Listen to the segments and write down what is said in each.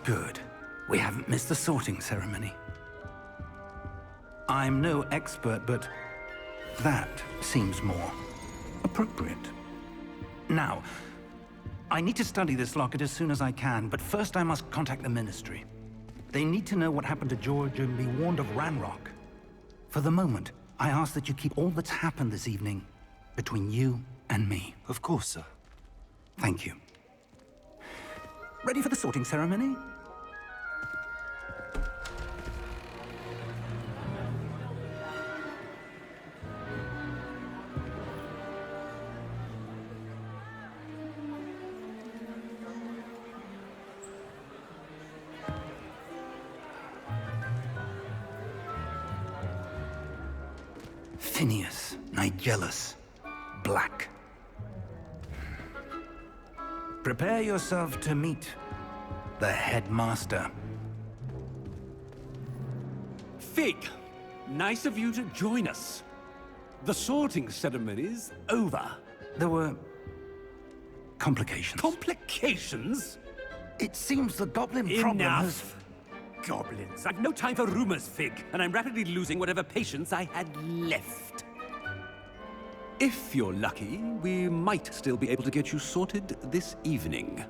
Good. We haven't missed the sorting ceremony. I'm no expert, but that seems more appropriate. Now, I need to study this locket as soon as I can, but first I must contact the Ministry. They need to know what happened to George and be warned of Ranrock. For the moment, I ask that you keep all that's happened this evening between you and me. Of course, sir. Thank you. Ready for the sorting ceremony? Phineas, Nigellus, Black. Prepare yourself to meet the headmaster. Fig, nice of you to join us. The sorting ceremony's over. There were complications. Complications? It seems the goblin problem has... Enough! Goblins. I've no time for rumors, Fig, and I'm rapidly losing whatever patience I had left. If you're lucky, we might still be able to get you sorted this evening.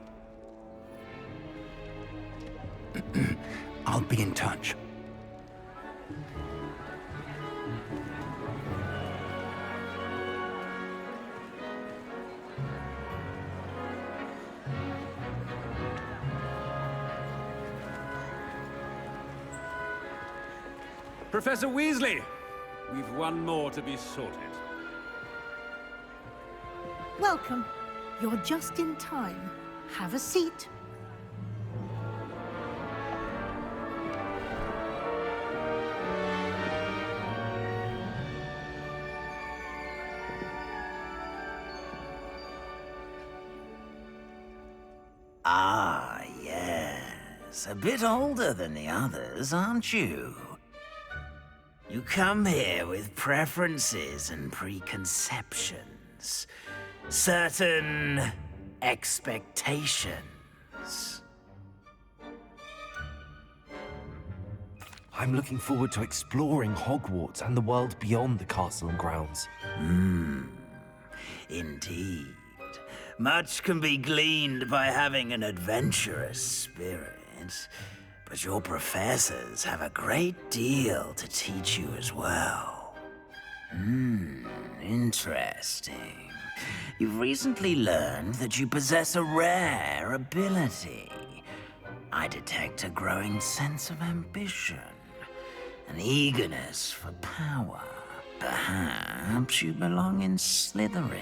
I'll be in touch. Professor Weasley, we've one more to be sorted. Welcome. You're just in time. Have a seat. Ah, yes. A bit older than the others, aren't you? You come here with preferences and preconceptions. Certain expectations. I'm looking forward to exploring Hogwarts and the world beyond the castle and grounds. Indeed. Much can be gleaned by having an adventurous spirit. But your professors have a great deal to teach you as well. Interesting. You've recently learned that you possess a rare ability. I detect a growing sense of ambition, an eagerness for power. Perhaps you belong in Slytherin.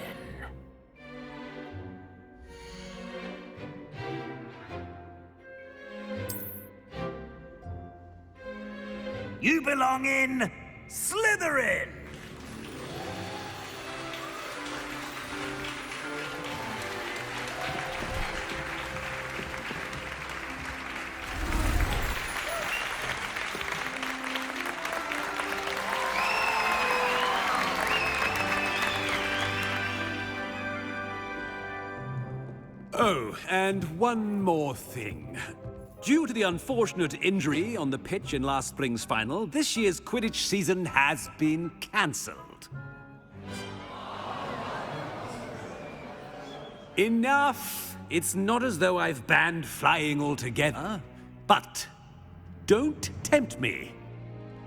You belong in Slytherin! Oh, and one more thing. Due to the unfortunate injury on the pitch in last spring's final, this year's Quidditch season has been cancelled. Enough! It's not as though I've banned flying altogether. But don't tempt me.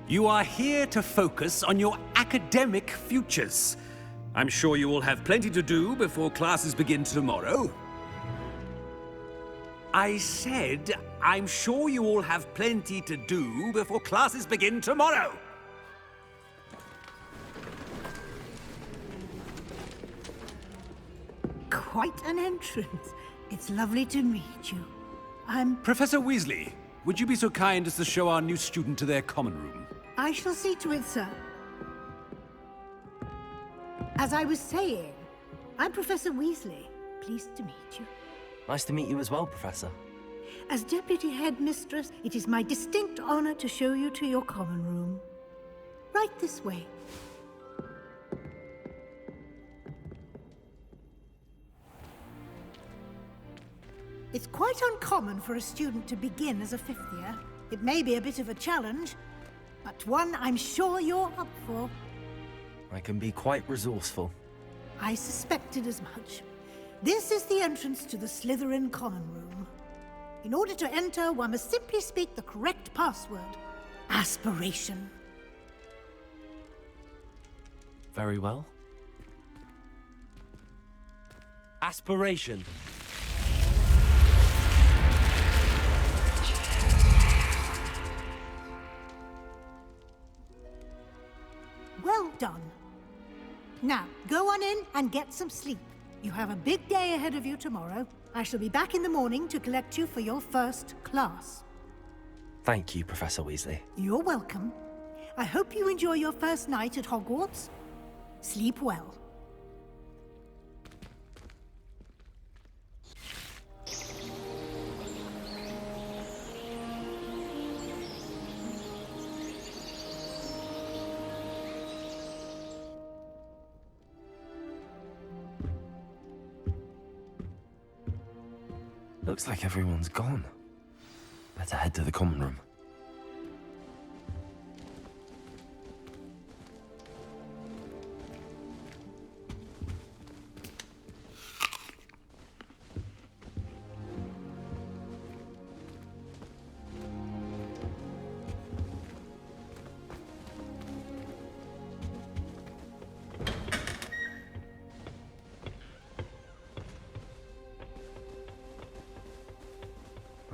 You are here to focus on your academic futures. I'm sure you all have plenty to do before classes begin tomorrow. I said, I'm sure you all have plenty to do before classes begin tomorrow. Quite an entrance. It's lovely to meet you. I'm... Professor Weasley, would you be so kind as to show our new student to their common room? I shall see to it, sir. As I was saying, I'm Professor Weasley. Pleased to meet you. Nice to meet you as well, Professor. As Deputy Headmistress, it is my distinct honor to show you to your common room. Right this way. It's quite uncommon for a student to begin as a fifth year. It may be a bit of a challenge, but one I'm sure you're up for. I can be quite resourceful. I suspected as much. This is the entrance to the Slytherin Common Room. In order to enter, one must simply speak the correct password. Aspiration. Very well. Aspiration. Well done. Now, go on in and get some sleep. You have a big day ahead of you tomorrow. I shall be back in the morning to collect you for your first class. Thank you, Professor Weasley. You're welcome. I hope you enjoy your first night at Hogwarts. Sleep well. Looks like everyone's gone. Better head to the common room.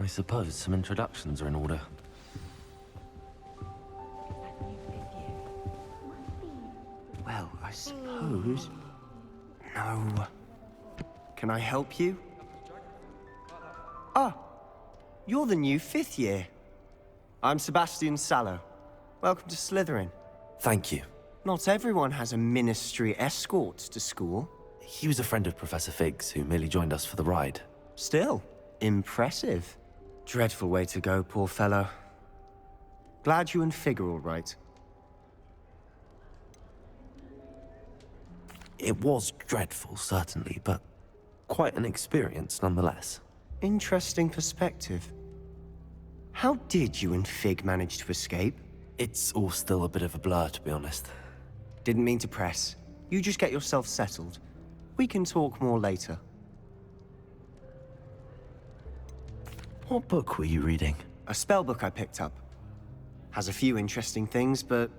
I suppose some introductions are in order. Well, I suppose... No. Can I help you? Ah, you're the new fifth year. I'm Sebastian Sallow. Welcome to Slytherin. Thank you. Not everyone has a ministry escort to school. He was a friend of Professor Fig's who merely joined us for the ride. Still, impressive. Dreadful way to go, poor fellow. Glad you and Fig are all right. It was dreadful, certainly, but quite an experience nonetheless. Interesting perspective. How did you and Fig manage to escape? It's all still a bit of a blur, to be honest. Didn't mean to press. You just get yourself settled. We can talk more later. What book were you reading? A spell book I picked up. Has a few interesting things, but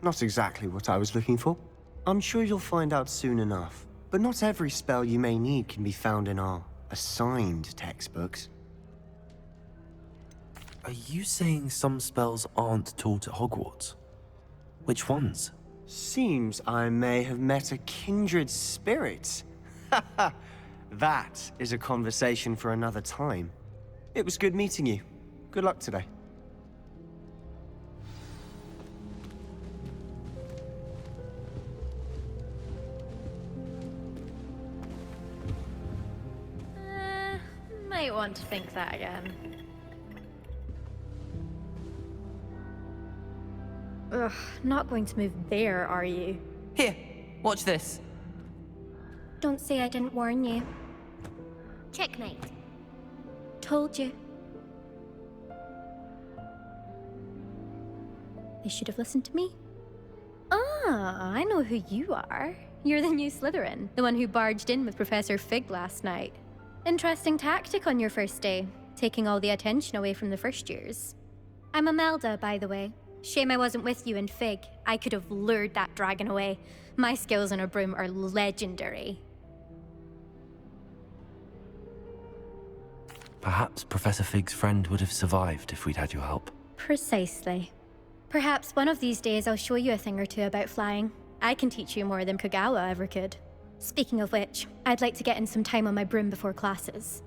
not exactly what I was looking for. I'm sure you'll find out soon enough. But not every spell you may need can be found in our assigned textbooks. Are you saying some spells aren't taught at Hogwarts? Which ones? Seems I may have met a kindred spirit. That is a conversation for another time. It was good meeting you. Good luck today. Might want to think that again. Ugh, not going to move there, are you? Here, watch this. Don't say I didn't warn you. Checkmate. Told you. They should have listened to me. Ah, I know who you are. You're the new Slytherin, the one who barged in with Professor Fig last night. Interesting tactic on your first day, taking all the attention away from the first years. I'm Imelda, by the way. Shame I wasn't with you and Fig. I could have lured that dragon away. My skills on a broom are legendary. Perhaps Professor Fig's friend would have survived if we'd had your help. Precisely. Perhaps one of these days I'll show you a thing or two about flying. I can teach you more than Kogawa ever could. Speaking of which, I'd like to get in some time on my broom before classes.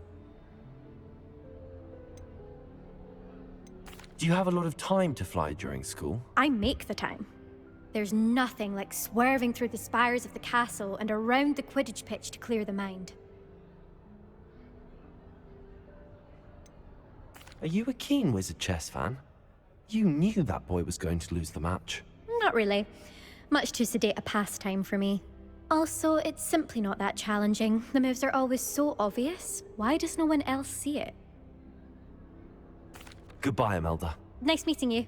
Do you have a lot of time to fly during school? I make the time. There's nothing like swerving through the spires of the castle and around the Quidditch pitch to clear the mind. Are you a keen Wizard chess fan? You knew that boy was going to lose the match. Not really. Much too sedate a pastime for me. Also, it's simply not that challenging. The moves are always so obvious. Why does no one else see it? Goodbye, Imelda. Nice meeting you.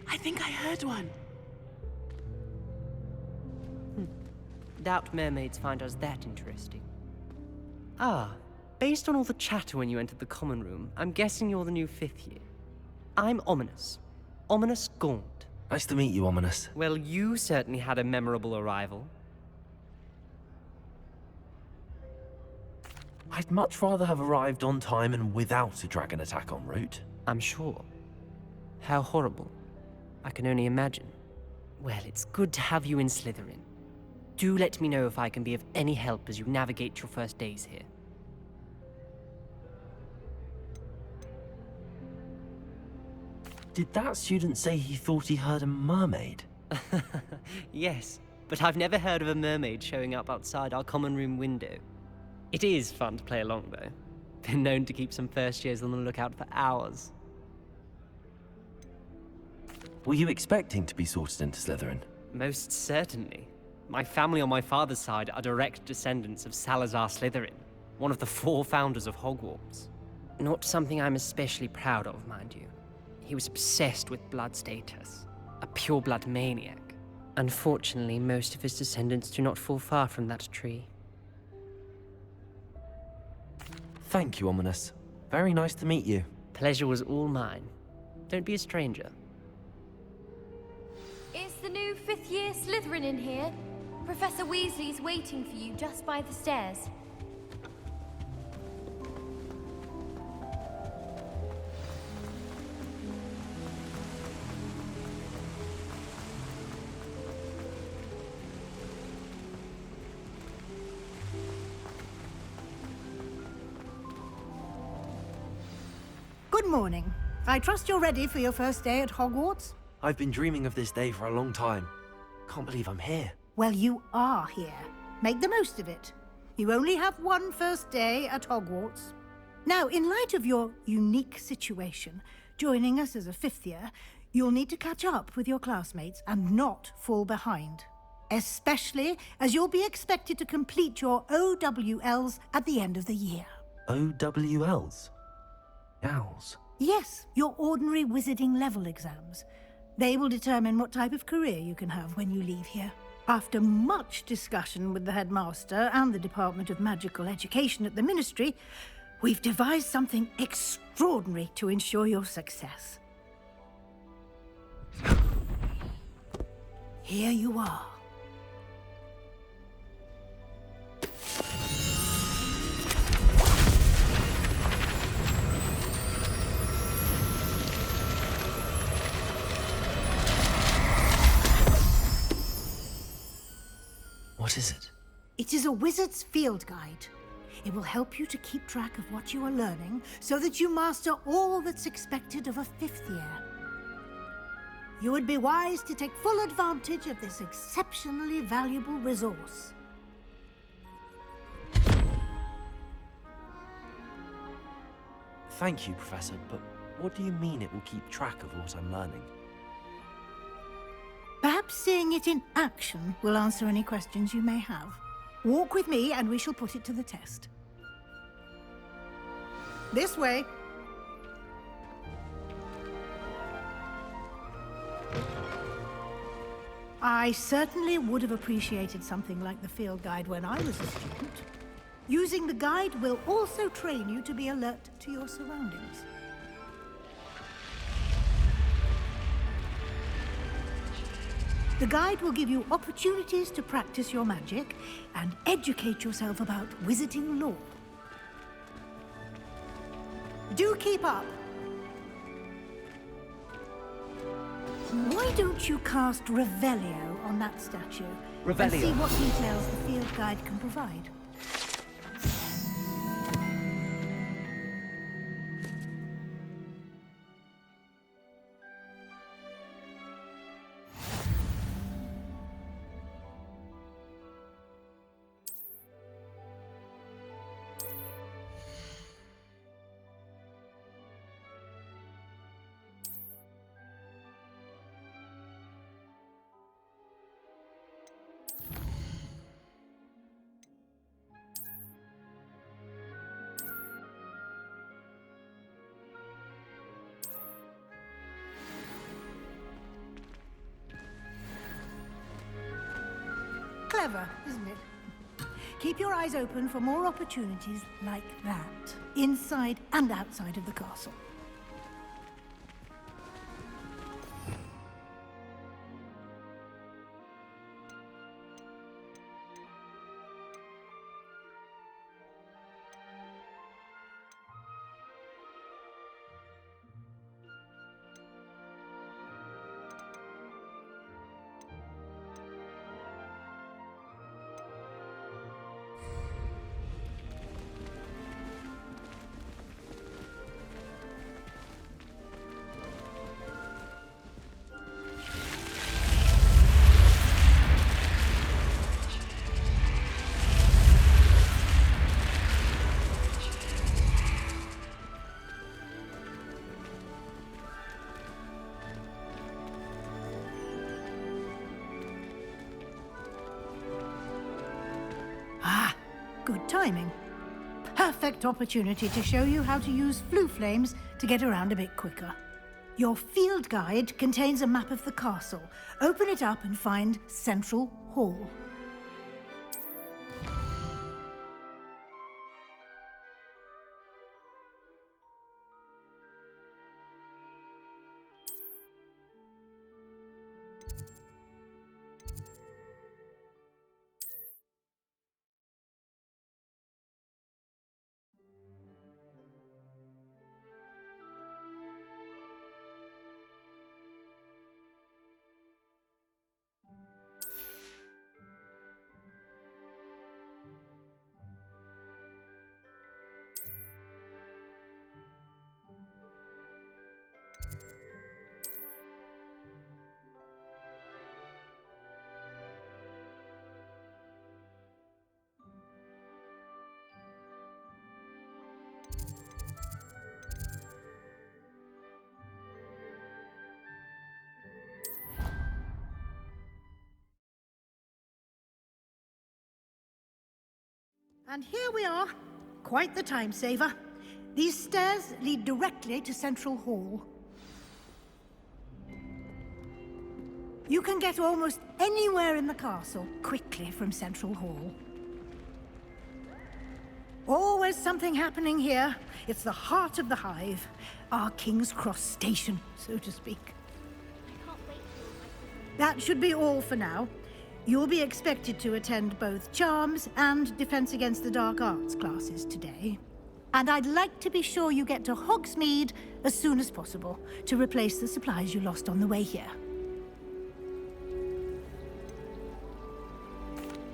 I think I heard one. Doubt mermaids find us that interesting. Ah, based on all the chatter when you entered the common room, I'm guessing you're the new 5th year. I'm Ominous. Ominous Gaunt. Nice to meet you, Ominous. Well, you certainly had a memorable arrival. I'd much rather have arrived on time and without a dragon attack en route. I'm sure. How horrible. I can only imagine. Well, it's good to have you in Slytherin. Do let me know if I can be of any help as you navigate your first days here. Did that student say he thought he heard a mermaid? Yes, but I've never heard of a mermaid showing up outside our common room window. It is fun to play along, though. Been known to keep some first years on the lookout for hours. Were you expecting to be sorted into Slytherin? Most certainly. My family on my father's side are direct descendants of Salazar Slytherin, one of the 4 founders of Hogwarts. Not something I'm especially proud of, mind you. He was obsessed with blood status, a pure-blood maniac. Unfortunately, most of his descendants do not fall far from that tree. Thank you, Ominous. Very nice to meet you. Pleasure was all mine. Don't be a stranger. Is the new 5th year Slytherin in here? Professor Weasley's waiting for you just by the stairs. Good morning. I trust you're ready for your first day at Hogwarts? I've been dreaming of this day for a long time. Can't believe I'm here. Well, you are here. Make the most of it. You only have one first day at Hogwarts. Now, in light of your unique situation, joining us as a 5th year, you'll need to catch up with your classmates and not fall behind. Especially as you'll be expected to complete your OWLs at the end of the year. OWLs? Owls? Yes, your ordinary wizarding level exams. They will determine what type of career you can have when you leave here. After much discussion with the headmaster and the Department of Magical Education at the Ministry, we've devised something extraordinary to ensure your success. Here you are. What is it? It is a wizard's field guide. It will help you to keep track of what you are learning so that you master all that's expected of a 5th year. You would be wise to take full advantage of this exceptionally valuable resource. Thank you, Professor, but what do you mean it will keep track of what I'm learning? Perhaps seeing it in action will answer any questions you may have. Walk with me and we shall put it to the test. This way. I certainly would have appreciated something like the field guide when I was a student. Using the guide will also train you to be alert to your surroundings. The guide will give you opportunities to practice your magic and educate yourself about wizarding lore. Do keep up! Why don't you cast Revelio on that statue? And Revelio. see what details the field guide can provide. clever, isn't it? Keep your eyes open for more opportunities like that, inside and outside of the castle. Good timing. Perfect opportunity to show you how to use flue flames to get around a bit quicker. Your field guide contains a map of the castle. Open it up and find Central Hall. And here we are. Quite the time saver. These stairs lead directly to Central Hall. You can get almost anywhere in the castle quickly from Central Hall. Always something happening here. It's the heart of the hive. Our King's Cross station, so to speak. That should be all for now. You'll be expected to attend both Charms and Defense Against the Dark Arts classes today. And I'd like to be sure you get to Hogsmeade as soon as possible to replace the supplies you lost on the way here.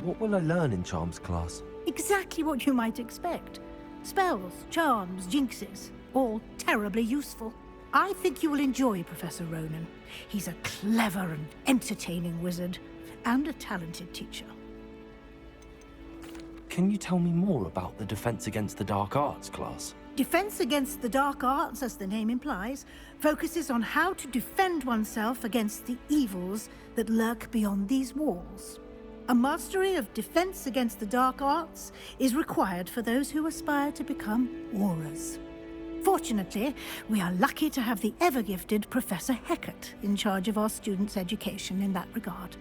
What will I learn in Charms class? Exactly what you might expect. Spells, charms, jinxes, all terribly useful. I think you will enjoy Professor Ronan. He's a clever and entertaining wizard, and a talented teacher. Can you tell me more about the Defense Against the Dark Arts class? Defense Against the Dark Arts, as the name implies, focuses on how to defend oneself against the evils that lurk beyond these walls. A mastery of Defense Against the Dark Arts is required for those who aspire to become Aurors. Fortunately, we are lucky to have the ever-gifted Professor Hecat in charge of our students' education in that regard.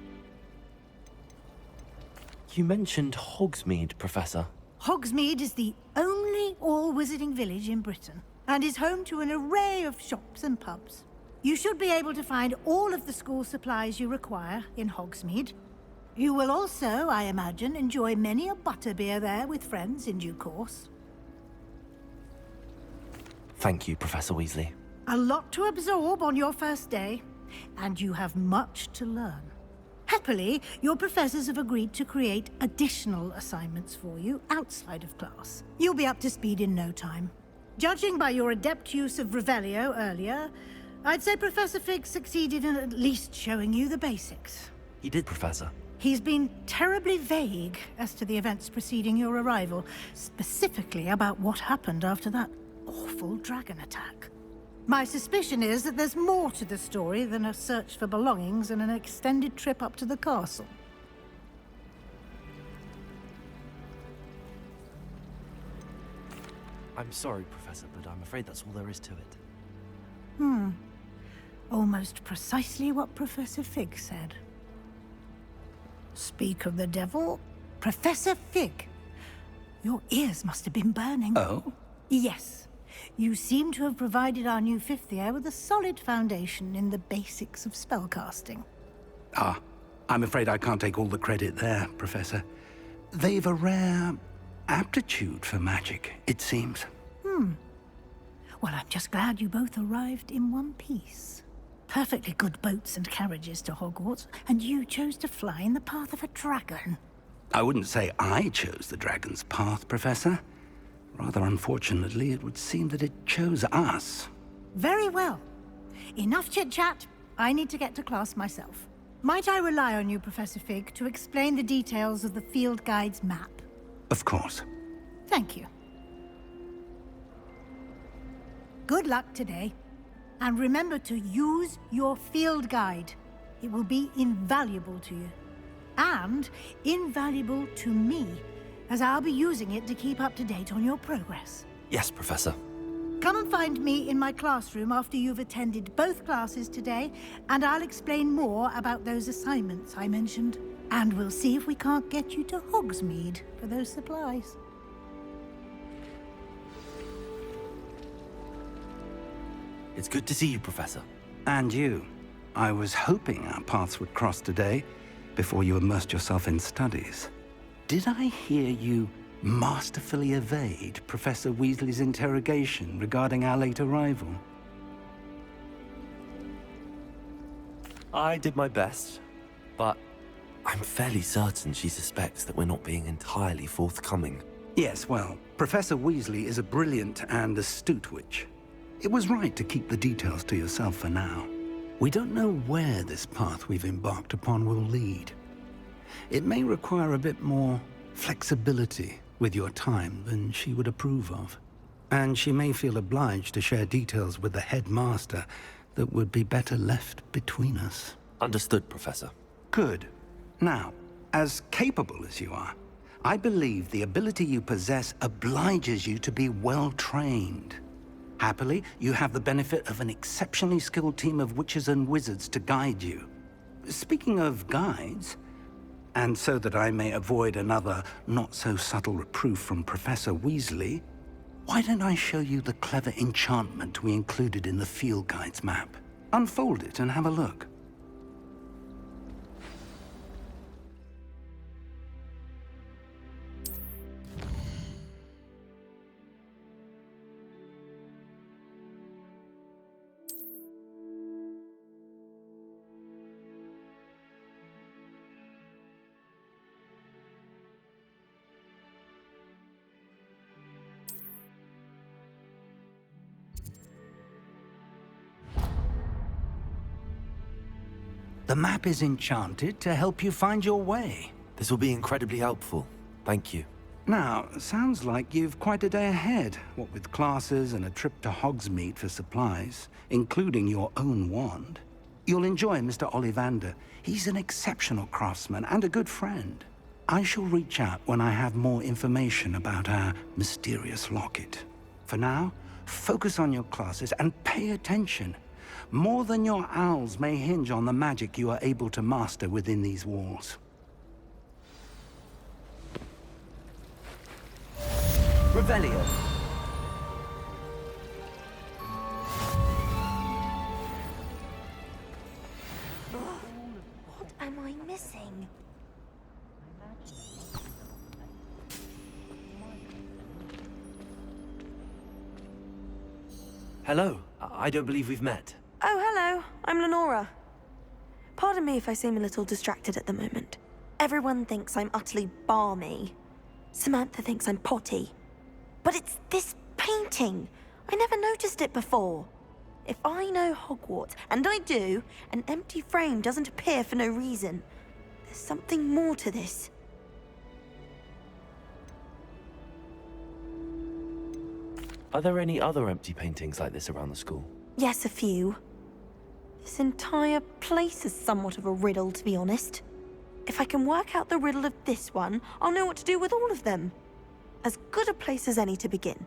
You mentioned Hogsmeade, Professor. Hogsmeade is the only all-wizarding village in Britain, and is home to an array of shops and pubs. You should be able to find all of the school supplies you require in Hogsmeade. You will also, I imagine, enjoy many a butterbeer there with friends in due course. Thank you, Professor Weasley. A lot to absorb on your first day, and you have much to learn. Happily, your professors have agreed to create additional assignments for you outside of class. You'll be up to speed in no time. Judging by your adept use of Revelio earlier, I'd say Professor Fig succeeded in at least showing you the basics. He did, Professor. He's been terribly vague as to the events preceding your arrival, specifically about what happened after that awful dragon attack. My suspicion is that there's more to the story than a search for belongings and an extended trip up to the castle. I'm sorry, Professor, but I'm afraid that's all there is to it. Almost precisely what Professor Fig said. Speak of the devil. Professor Fig. Your ears must have been burning. Oh? Yes. You seem to have provided our new fifth year with a solid foundation in the basics of spellcasting. Ah, I'm afraid I can't take all the credit there, Professor. They've a rare aptitude for magic, it seems. Well, I'm just glad you both arrived in one piece. Perfectly good boats and carriages to Hogwarts, and you chose to fly in the path of a dragon. I wouldn't say I chose the dragon's path, Professor. Rather unfortunately, it would seem that it chose us. Very well. Enough chit-chat. I need to get to class myself. Might I rely on you, Professor Fig, to explain the details of the field guide's map? Of course. Thank you. Good luck today. And remember to use your field guide. It will be invaluable to you. And invaluable to me, as I'll be using it to keep up to date on your progress. Yes, Professor. Come and find me in my classroom after you've attended both classes today, and I'll explain more about those assignments I mentioned. And we'll see if we can't get you to Hogsmeade for those supplies. It's good to see you, Professor. And you. I was hoping our paths would cross today, before you immersed yourself in studies. Did I hear you masterfully evade Professor Weasley's interrogation regarding our late arrival? I did my best, but I'm fairly certain she suspects that we're not being entirely forthcoming. Yes, well, Professor Weasley is a brilliant and astute witch. It was right to keep the details to yourself for now. We don't know where this path we've embarked upon will lead. It may require a bit more flexibility with your time than she would approve of. And she may feel obliged to share details with the headmaster that would be better left between us. Understood, Professor. Good. Now, as capable as you are, I believe the ability you possess obliges you to be well trained. Happily, you have the benefit of an exceptionally skilled team of witches and wizards to guide you. Speaking of guides, and so that I may avoid another not-so-subtle reproof from Professor Weasley, why don't I show you the clever enchantment we included in the field guide's map? Unfold it and have a look. The map is enchanted to help you find your way. This will be incredibly helpful. Thank you. Now, sounds like you've quite a day ahead, what with classes and a trip to Hogsmeade for supplies, including your own wand. You'll enjoy Mr. Ollivander. He's an exceptional craftsman and a good friend. I shall reach out when I have more information about our mysterious locket. For now, focus on your classes and pay attention. More than your owls may hinge on the magic you are able to master within these walls. Revelio. What am I missing? Hello. I don't believe we've met. Oh, hello. I'm Lenora. Pardon me if I seem a little distracted at the moment. Everyone thinks I'm utterly balmy. Samantha thinks I'm potty. But it's this painting. I never noticed it before. If I know Hogwarts, and I do, an empty frame doesn't appear for no reason. There's something more to this. Are there any other empty paintings like this around the school? Yes, a few. This entire place is somewhat of a riddle, to be honest. If I can work out the riddle of this one, I'll know what to do with all of them. As good a place as any to begin.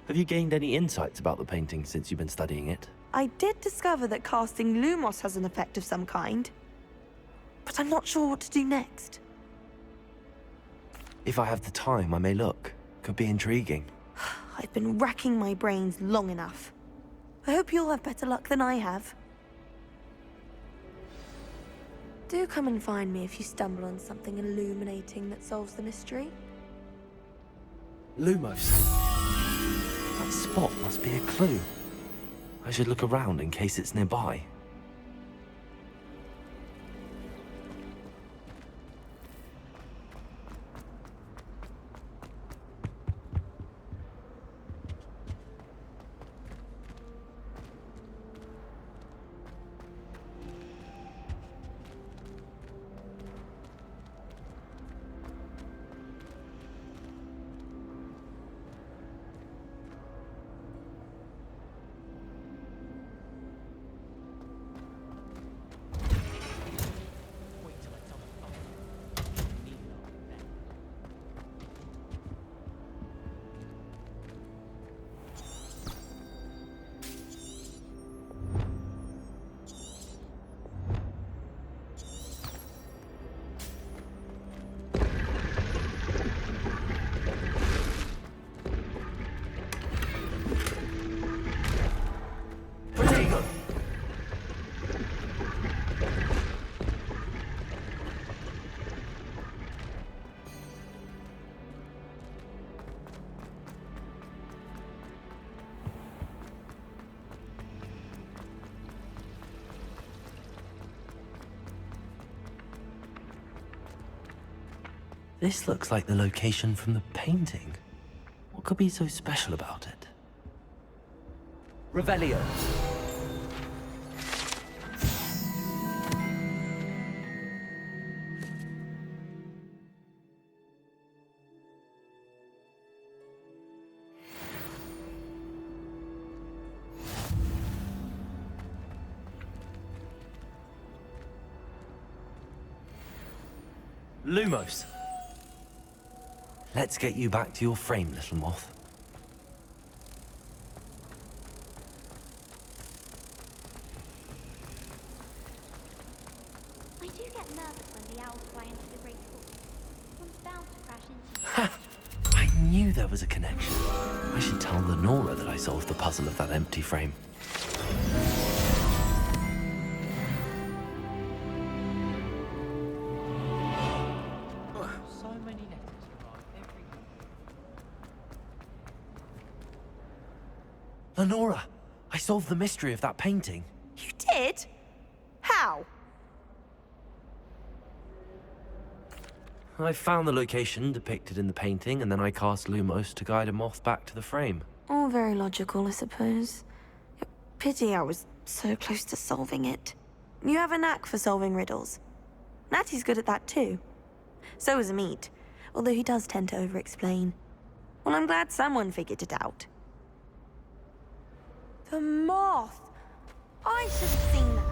Have you gained any insights about the painting since you've been studying it? I did discover that casting Lumos has an effect of some kind. but I'm not sure what to do next. If I have the time, I may look. Could be intriguing. I've been racking my brains long enough. I hope you'll have better luck than I have. Do come and find me if you stumble on something illuminating that solves the mystery. Lumos. That spot must be a clue. I should look around in case it's nearby. This looks like the location from the painting. What could be so special about it? Revelio. Lumos. Let's get you back to your frame, little moth. I do get nervous when the owls fly into the great hall. One's bound to crash into you. I knew there was a connection. I should tell Lenora that I solved the puzzle of that empty frame. So many letters arrive every week. Lenora, I solved the mystery of that painting. You did? How? I found the location depicted in the painting, and then I cast Lumos to guide a moth back to the frame. All very logical, I suppose. Pity I was so close to solving it. You have a knack for solving riddles. Natty's good at that too. So is Amit, although he does tend to over-explain. Well, I'm glad someone figured it out. The moth! I should have seen that.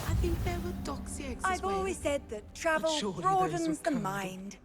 I think there were doxy eggs as I've well. always said that travel surely those broadens were the code. mind.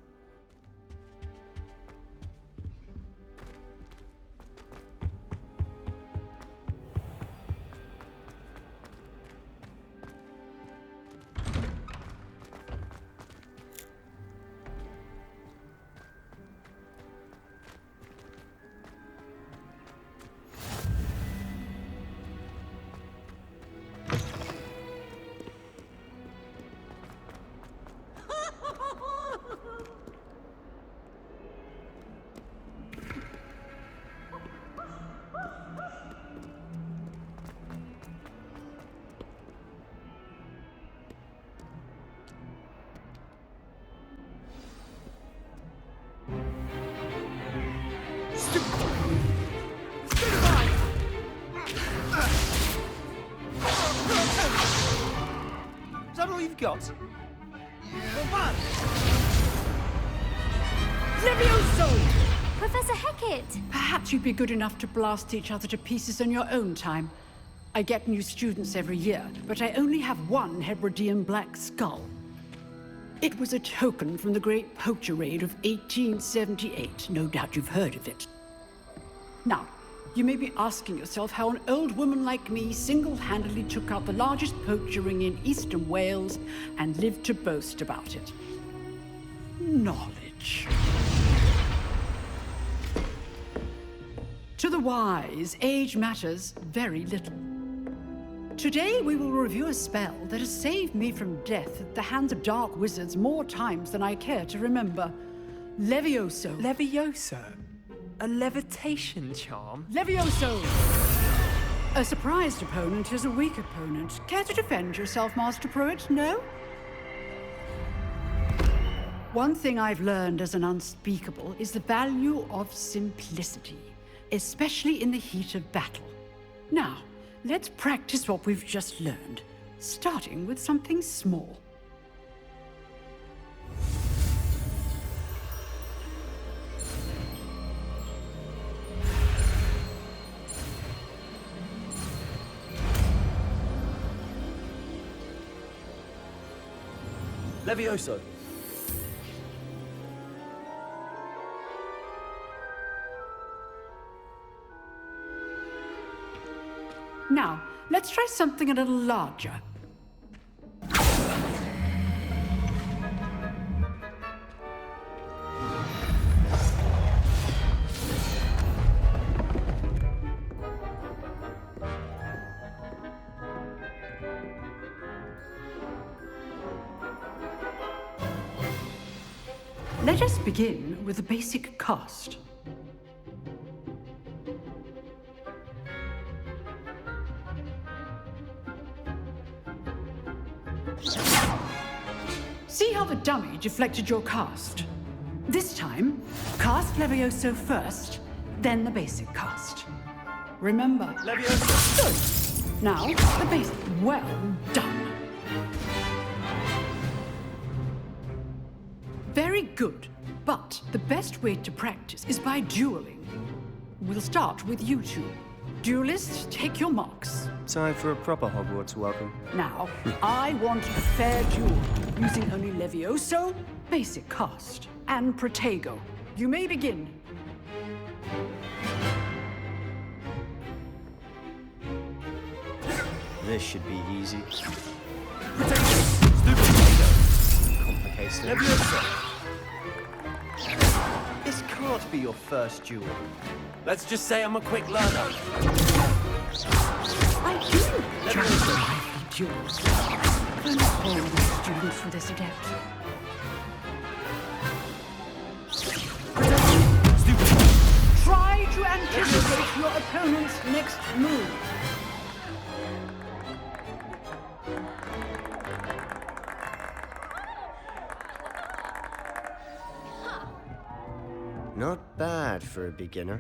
you've got? Levioso! Professor Hecat! Perhaps you'd be good enough to blast each other to pieces in your own time. I get new students every year, but I only have one Hebridean black skull. It was a token from the Great Poacher Raid of 1878. No doubt you've heard of it. Now, you may be asking yourself how an old woman like me single-handedly took out the largest poacher ring in eastern Wales and lived to boast about it. Knowledge. To the wise, age matters very little. Today we will review a spell that has saved me from death at the hands of dark wizards more times than I care to remember. Levioso. Levioso? A levitation charm? Levioso! A surprised opponent is a weak opponent. Care to defend yourself, Master Pruitt? No? One thing I've learned as an unspeakable is the value of simplicity, especially in the heat of battle. Now, let's practice what we've just learned, starting with something small. Levioso! Now, let's try something a little larger. Let us begin with the basic cast. See how the dummy deflected your cast? This time, cast Levioso first, then the basic cast. Remember, Levioso! good. Now, the basic. Well done. Very good, but the best way to practice is by dueling. We'll start with you two. Duelists, take your marks. Time for a proper Hogwarts welcome. Now, I want a fair duel, using only Levioso, basic cast, and Protego. You may begin. This should be easy. Complicated. Levioso! This can't be your first duel. Let's just say I'm a quick learner. I do just lively duels. I'm not all the students for this adept. Try to anticipate your opponent's next move. Not bad for a beginner.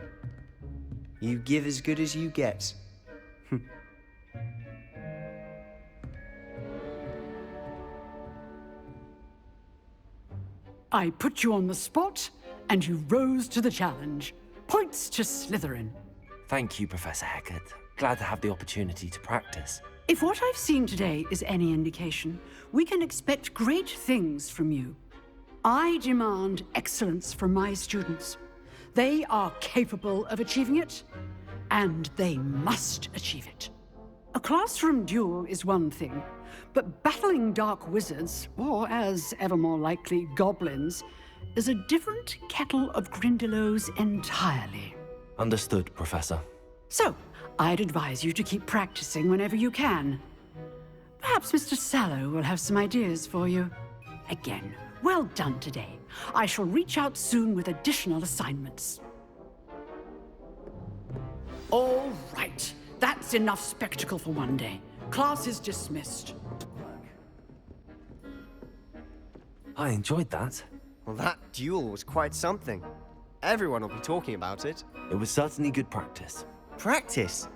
You give as good as you get. I put you on the spot, and you rose to the challenge. Points to Slytherin. Thank you, Professor Hecat. Glad to have the opportunity to practice. If what I've seen today is any indication, we can expect great things from you. I demand excellence from my students. They are capable of achieving it, and they must achieve it. A classroom duel is one thing, but battling dark wizards, or as ever more likely, goblins, is a different kettle of Grindylows entirely. Understood, Professor. So, I'd advise you to keep practicing whenever you can. Perhaps Mr. Sallow will have some ideas for you. Again, well done today. I shall reach out soon with additional assignments. All right. That's enough spectacle for one day. Class is dismissed. I enjoyed that. Well, that duel was quite something. Everyone will be talking about it. It was certainly good practice. Practice?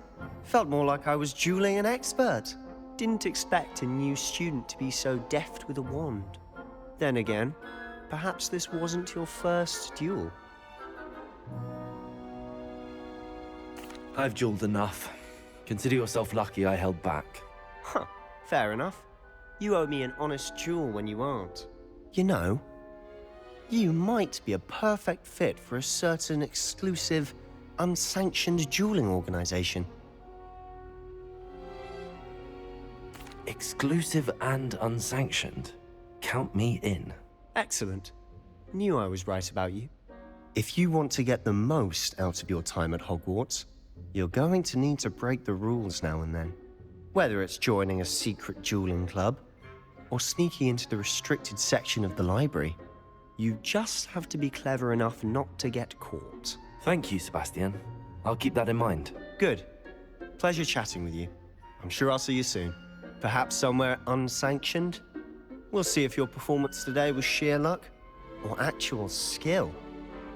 Felt more like I was dueling an expert. didn't expect a new student to be so deft with a wand. Then again, perhaps this wasn't your first duel. I've dueled enough. Consider yourself lucky I held back. Huh, fair enough. You owe me an honest duel when you aren't. You know, you might be a perfect fit for a certain exclusive, unsanctioned dueling organization. Exclusive and unsanctioned. Count me in. Excellent. Knew I was right about you. If you want to get the most out of your time at Hogwarts, you're going to need to break the rules now and then. Whether it's joining a secret dueling club, or sneaking into the restricted section of the library, you just have to be clever enough not to get caught. Thank you, Sebastian. I'll keep that in mind. Good. Pleasure chatting with you. I'm sure I'll see you soon. Perhaps somewhere unsanctioned? We'll see if your performance today was sheer luck or actual skill.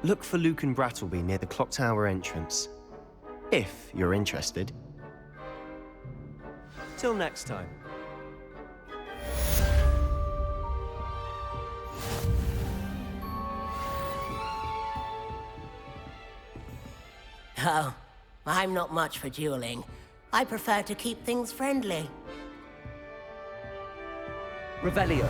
Look for Luke and Brattleby near the clock tower entrance, if you're interested. Till next time. Oh, I'm not much for dueling. I prefer to keep things friendly. Revelio.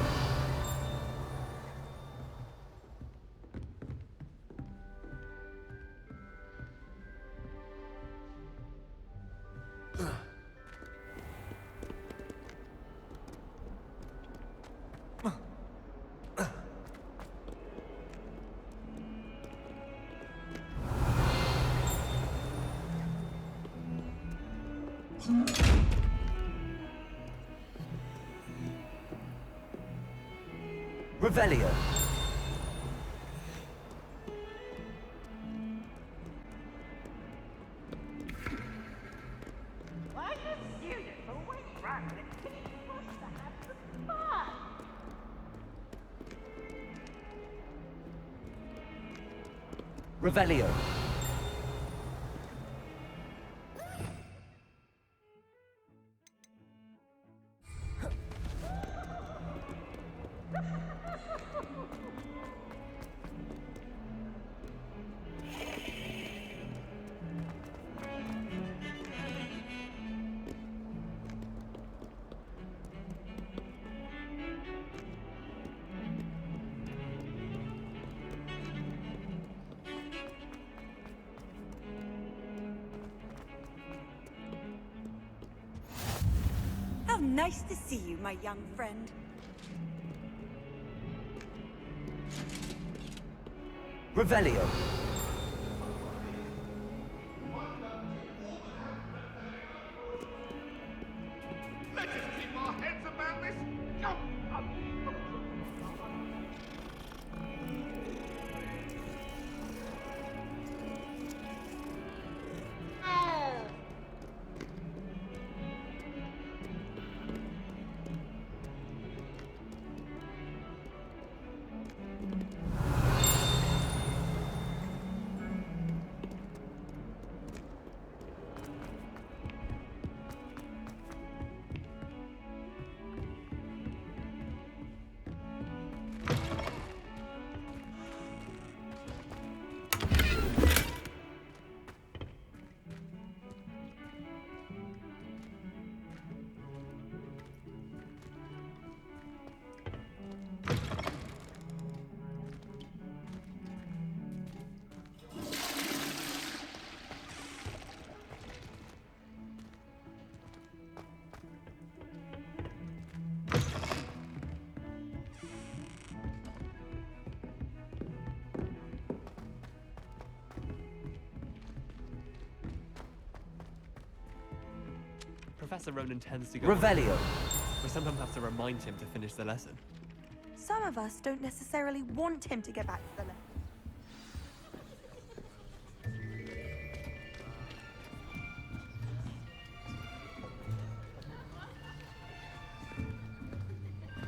Revelio. Revelio. How nice to see you, my young friend. Revelio. Let's just keep our heads about this. Professor Ronan tends to go... Revelio. We sometimes have to remind him to finish the lesson. Some of us don't necessarily want him to get back to the lesson.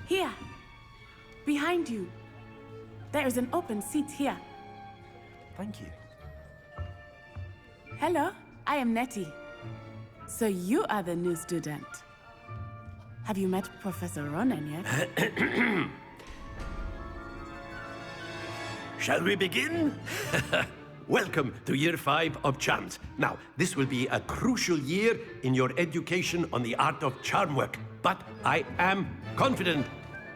Here. Behind you. There is an open seat here. Thank you. Hello, I am Nettie. So you are the new student. Have you met Professor Ronen yet? Shall we begin? Welcome to Year 5 of Charms. Now, this will be a crucial year in your education on the art of charm work. But I am confident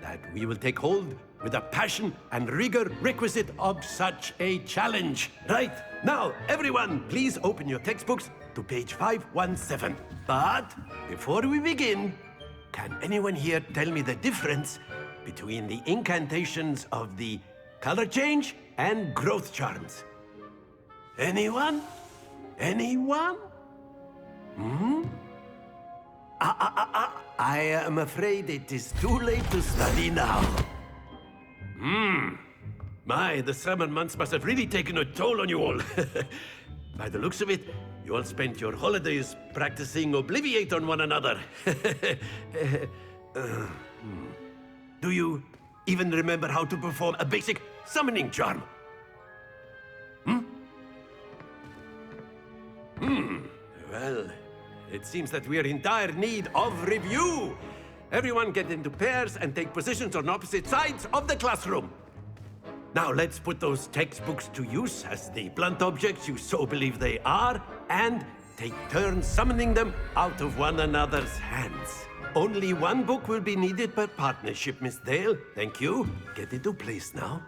that we will take hold with the passion and rigor requisite of such a challenge. Right, now, everyone, please open your textbooks to page 517. But before we begin, can anyone here tell me the difference between the incantations of the color change and growth charms? Anyone? Anyone? I am afraid it is too late to study now. My, the summer months must have really taken a toll on you all. By the looks of it, you all spent your holidays practicing Obliviate on one another. Do you even remember how to perform a basic summoning charm? Well, it seems that we are in dire need of review. Everyone get into pairs and take positions on opposite sides of the classroom. Now let's put those textbooks to use as the blunt objects you so believe they are, and take turns summoning them out of one another's hands. Only one book will be needed per partnership, Miss Dale. Thank you. Get into place now.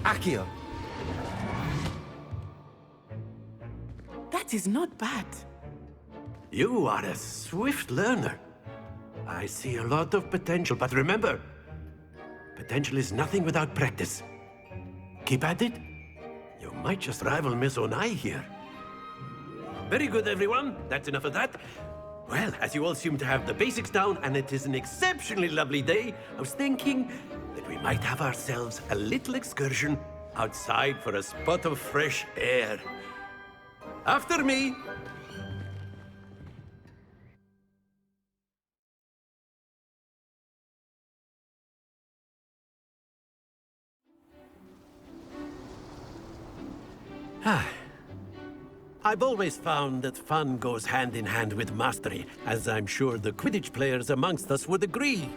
Accio. That is not bad. You are a swift learner. I see a lot of potential, but remember, potential is nothing without practice. Keep at it. You might just rival Miss Onai here. Very good, everyone. That's enough of that. Well, as you all seem to have the basics down, and it is an exceptionally lovely day, I was thinking that we might have ourselves a little excursion outside for a spot of fresh air. After me. I've always found that fun goes hand in hand with mastery, as I'm sure the Quidditch players amongst us would agree.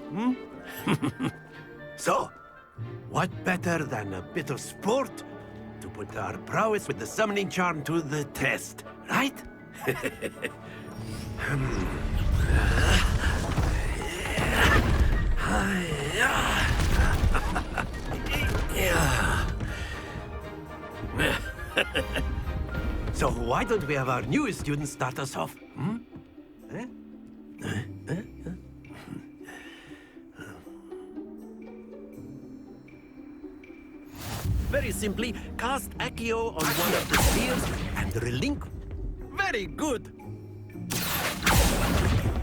So, what better than a bit of sport to put our prowess with the summoning charm to the test, right? So why don't we have our newest student start us off? Very simply, cast Accio on one of the spheres and relink. Very good.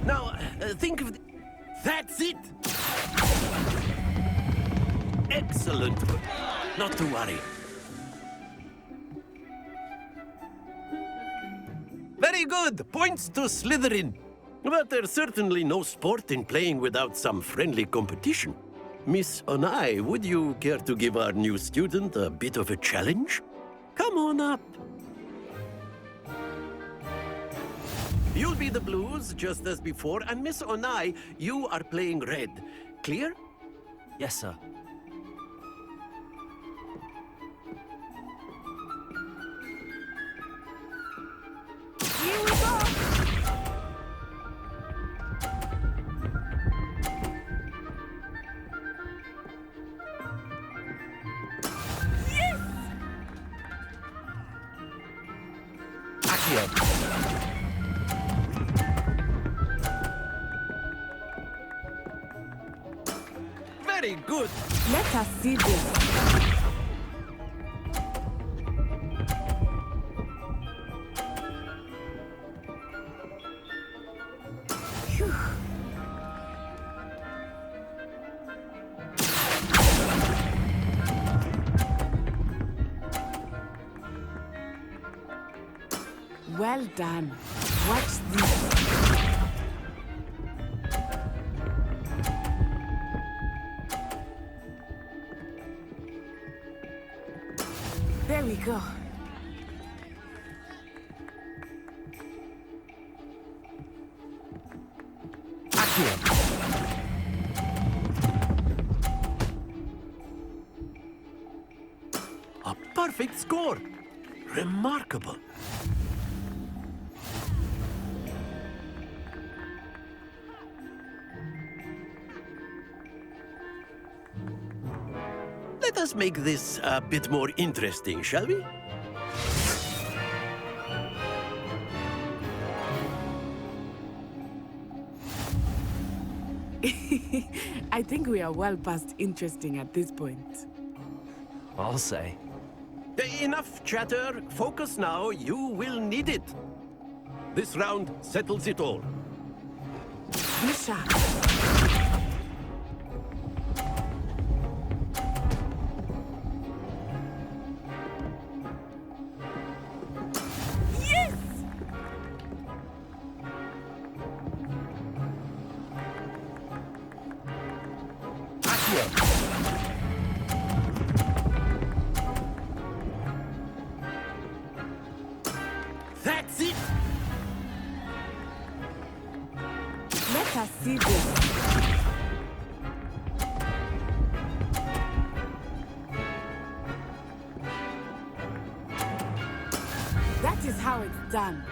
Now, think of... That's it! Excellent. Not to worry. Very good! Points to Slytherin. But there's certainly no sport in playing without some friendly competition. Miss Onai, would you care to give our new student a bit of a challenge? Come on up. You'll be the blues, just as before, and Miss Onai, you are playing red. Clear? Yes, sir. Here we go! Yes! Accio. Very good. Let us see this. Phew. Well done. Watch this. go. A perfect score! Remarkable. Let us make this a bit more interesting, shall we? I think we are well past interesting at this point. I'll say. Enough chatter. Focus now. You will need it. This round settles it all. Be sharp. Yes! That's it! Let us see this. That is how it's done.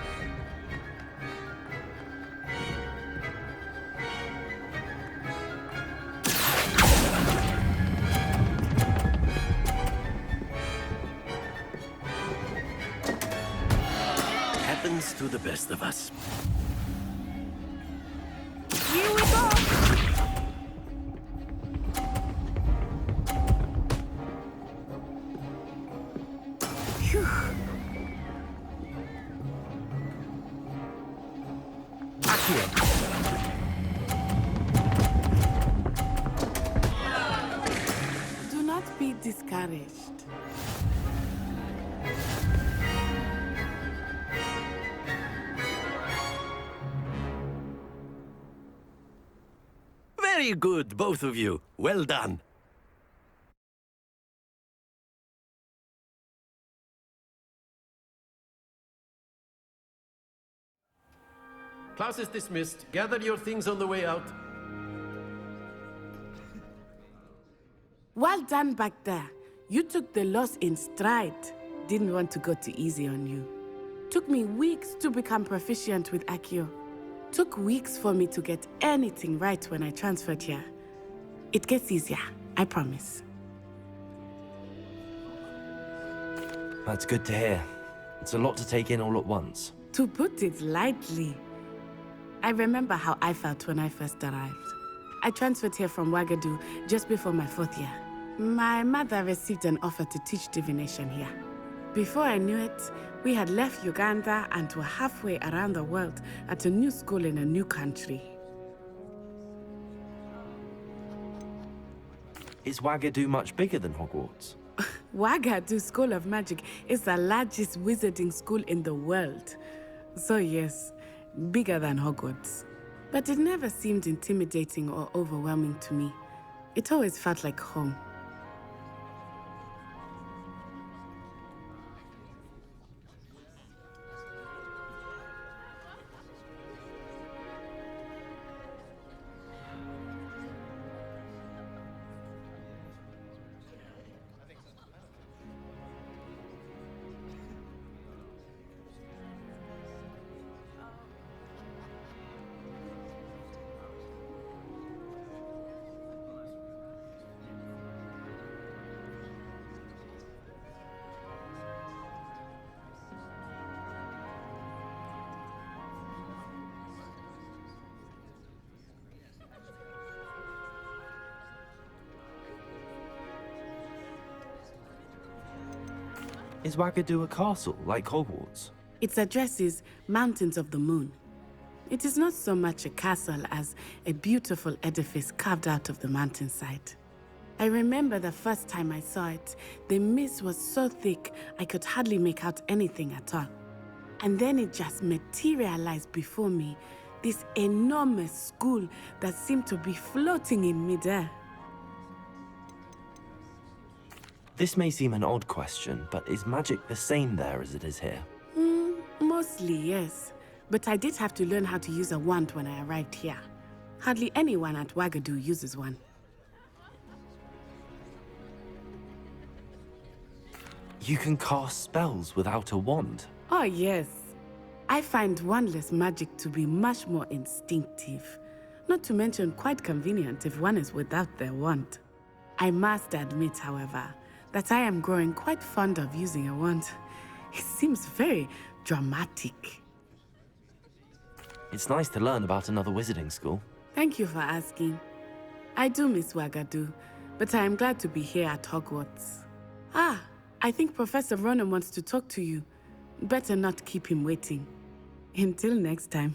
Happens to the best of us. Here we go! Phew. Do not be discouraged. Very good, both of you. Well done. Class is dismissed. Gather your things on the way out. Well done back there. You took the loss in stride. Didn't want to go too easy on you. Took me weeks to become proficient with Accio. Took weeks for me to get anything right when I transferred here. It gets easier, I promise. That's good to hear. It's a lot to take in all at once. To put it lightly, I remember how I felt when I first arrived. I transferred here from Wagadu just before my 4th year. My mother received an offer to teach divination here. Before I knew it, we had left Uganda and were halfway around the world at a new school in a new country. Is Wagadu much bigger than Hogwarts? Wagadu School of Magic is the largest wizarding school in the world. So yes, bigger than Hogwarts. But it never seemed intimidating or overwhelming to me. It always felt like home. Is Wagadu a castle, like Hogwarts? Its address is Mountains of the Moon. It is not so much a castle as a beautiful edifice carved out of the mountainside. I remember the first time I saw it, the mist was so thick I could hardly make out anything at all. And then it just materialized before me, this enormous school that seemed to be floating in midair. This may seem an odd question, but is magic the same there as it is here? Mostly, yes. But I did have to learn how to use a wand when I arrived here. Hardly anyone at Wagadu uses one. You can cast spells without a wand? Oh, yes. I find wandless magic to be much more instinctive. Not to mention quite convenient if one is without their wand. I must admit, however, that I am growing quite fond of using a wand. It seems very dramatic. It's nice to learn about another wizarding school. Thank you for asking. I do miss Wagadu, but I am glad to be here at Hogwarts. Ah, I think Professor Ronan wants to talk to you. Better not keep him waiting. Until next time.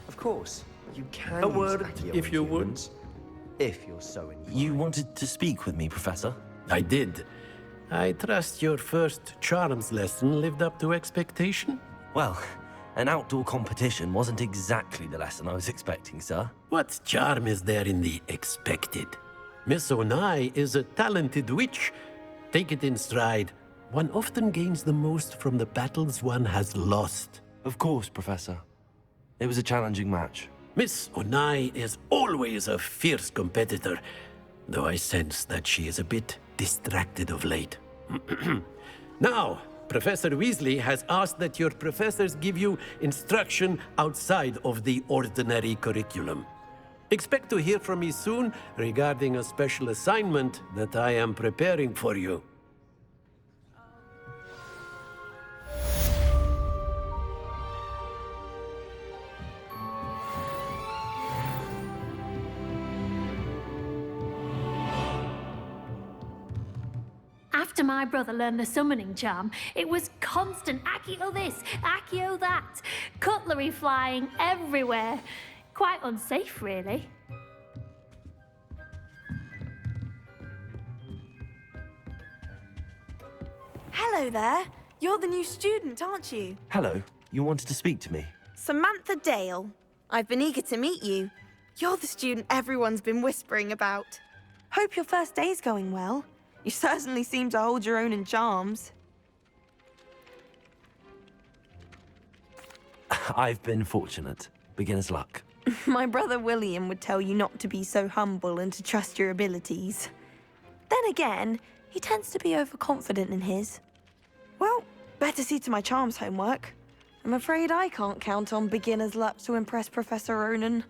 Of course, you can A use word, Accio if on you would. humans, if you're so inclined. You wanted to speak with me, Professor? I did. I trust your first charms lesson lived up to expectation? Well, an outdoor competition wasn't exactly the lesson I was expecting, sir. What charm is there in the expected? Miss Onai is a talented witch. Take it in stride. One often gains the most from the battles one has lost. Of course, Professor. It was a challenging match. Miss Onai is always a fierce competitor, though I sense that she is a bit distracted of late. Now, Professor Weasley has asked that your professors give you instruction outside of the ordinary curriculum. Expect to hear from me soon regarding a special assignment that I am preparing for you. After my brother learned the summoning charm, it was constant Accio this, Accio that. Cutlery flying everywhere. Quite unsafe, really. Hello there. You're the new student, aren't you? Hello, you wanted to speak to me? Samantha Dale. I've been eager to meet you. You're the student everyone's been whispering about. Hope your first day's going well. You certainly seem to hold your own in charms. I've been fortunate. Beginner's luck. My brother William would tell you not to be so humble and to trust your abilities. Then again, he tends to be overconfident in his. Well, better see to my charms homework. I'm afraid I can't count on beginner's luck to impress Professor Ronan.